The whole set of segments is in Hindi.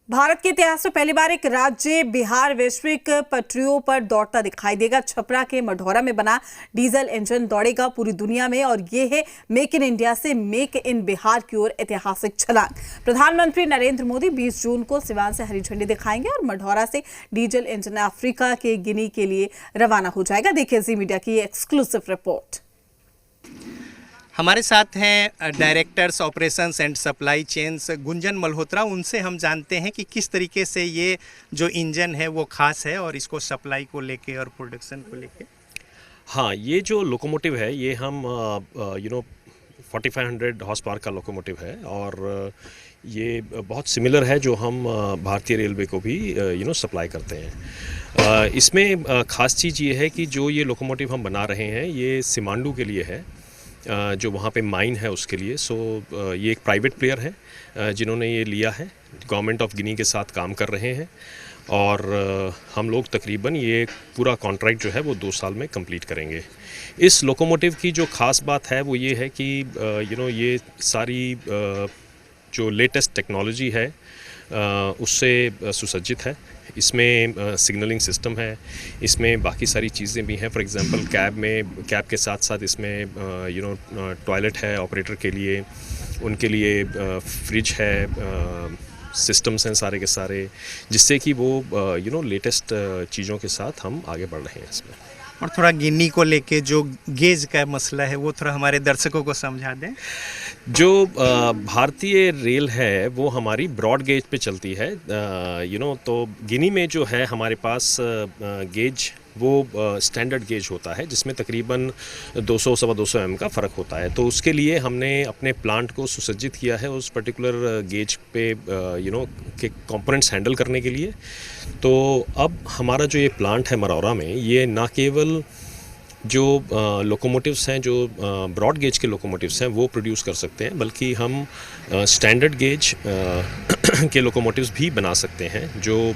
भारत के इतिहास में पहली बार एक राज्य बिहार वैश्विक पटरियों पर दौड़ता दिखाई देगा। छपरा के मढ़ौरा में बना डीजल इंजन दौड़ेगा पूरी दुनिया में और ये है मेक इन इंडिया से मेक इन बिहार की ओर ऐतिहासिक छलांग। प्रधानमंत्री नरेंद्र मोदी 20 जून को सिवान से हरी झंडी दिखाएंगे और मढ़ौरा से डीजल इंजन अफ्रीका के गिनी के लिए रवाना हो जाएगा। देखिए जी मीडिया की एक्सक्लूसिव रिपोर्ट। हमारे साथ हैं directors operations and supply chains Gunjan Malhotra. उनसे हम जानते हैं कि किस तरीके से ये जो इंजन है वो खास है और इसको सप्लाई को लेके और प्रोडक्शन को लेके। हाँ, ये जो लोकोमोटिव है ये हम 4500 हॉर्स पावर का लोकोमोटिव है और ये बहुत सिमिलर है जो हम भारतीय रेलवे को भी सप्लाई करते हैं। इसमें ख़ास चीज़ ये है कि जो ये लोकोमोटिव हम बना रहे हैं ये सिमांडू के लिए है, जो वहाँ पे माइन है उसके लिए। ये एक प्राइवेट प्लेयर है जिन्होंने ये लिया है, गवर्नमेंट ऑफ गिनी के साथ काम कर रहे हैं और हम लोग तकरीबन ये पूरा कॉन्ट्रैक्ट जो है वो 2 साल में कंप्लीट करेंगे। इस लोकोमोटिव की जो ख़ास बात है वो ये है कि ये सारी जो लेटेस्ट टेक्नोलॉजी है उससे सुसज्जित है। इसमें सिग्नलिंग सिस्टम है, इसमें बाकी सारी चीज़ें भी हैं। फॉर एग्जांपल कैब के साथ साथ इसमें टॉयलेट है ऑपरेटर के लिए, उनके लिए फ्रिज है, सिस्टम्स हैं सारे के सारे, जिससे कि वो लेटेस्ट चीज़ों के साथ हम आगे बढ़ रहे हैं इसमें। और थोड़ा गिनी को लेके जो गेज का मसला है वो थोड़ा हमारे दर्शकों को समझा दें। जो भारतीय रेल है वो हमारी ब्रॉड गेज पे चलती है। तो गिनी में जो है हमारे पास गेज वो स्टैंडर्ड गेज होता है जिसमें तकरीबन 200 सवा 200 mm का फ़र्क होता है। तो उसके लिए हमने अपने प्लांट को सुसज्जित किया है उस पर्टिकुलर गेज पे के कंपोनेंट्स हैंडल करने के लिए। तो अब हमारा जो ये प्लांट है मरौरा में, ये ना केवल जो लोकोमोटिव्स हैं, जो ब्रॉड गेज के लोकोमोटिव्स हैं वो प्रोड्यूस कर सकते हैं, बल्कि हम स्टैंडर्ड गेज के लोकोमोटिव्स भी बना सकते हैं जो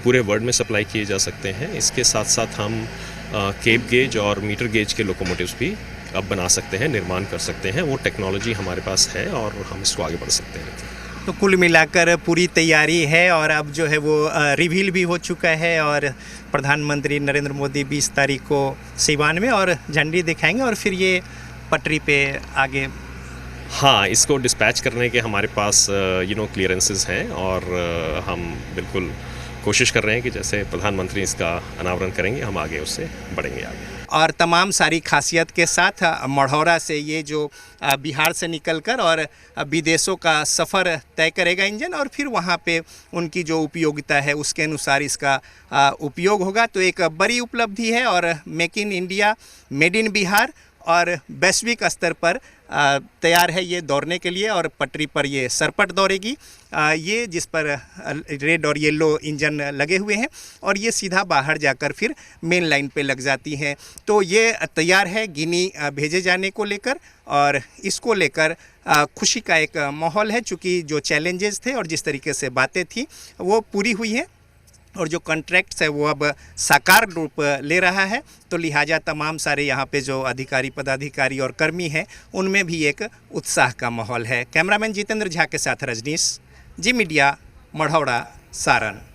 पूरे वर्ल्ड में सप्लाई किए जा सकते हैं। इसके साथ साथ हम केप गेज और मीटर गेज के लोकोमोटिव्स भी अब बना सकते हैं, निर्माण कर सकते हैं। वो टेक्नोलॉजी हमारे पास है और हम इसको आगे बढ़ सकते हैं। तो कुल मिलाकर पूरी तैयारी है और अब जो है वो रिवील भी हो चुका है और प्रधानमंत्री नरेंद्र मोदी 20 तारीख को सिवान में और झंडी दिखाएंगे और फिर ये पटरी पे आगे। हाँ, इसको डिस्पैच करने के हमारे पास क्लियरेंसेस हैं और हम बिल्कुल कोशिश कर रहे हैं कि जैसे प्रधानमंत्री इसका अनावरण करेंगे हम आगे उससे बढ़ेंगे आगे। और तमाम सारी खासियत के साथ मढ़ौरा से ये जो बिहार से निकलकर और विदेशों का सफ़र तय करेगा इंजन और फिर वहाँ पे उनकी जो उपयोगिता है उसके अनुसार इसका उपयोग होगा। तो एक बड़ी उपलब्धि है और make in India, made in Bihar और वैश्विक स्तर पर तैयार है ये दौड़ने के लिए और पटरी पर ये सरपट दौड़ेगी। ये जिस पर रेड और येलो इंजन लगे हुए हैं और ये सीधा बाहर जाकर फिर मेन लाइन पे लग जाती हैं। तो ये तैयार है गिनी भेजे जाने को लेकर और इसको लेकर खुशी का एक माहौल है, चूँकि जो चैलेंजेस थे और जिस तरीके से बातें थी वो पूरी हुई हैं और जो कॉन्ट्रैक्ट्स है वो अब साकार रूप ले रहा है। तो लिहाजा तमाम सारे यहाँ पे जो अधिकारी, पदाधिकारी और कर्मी हैं उनमें भी एक उत्साह का माहौल है। कैमरामैन जितेंद्र झा के साथ रजनीश, जी मीडिया, मढ़ौरा, सारण।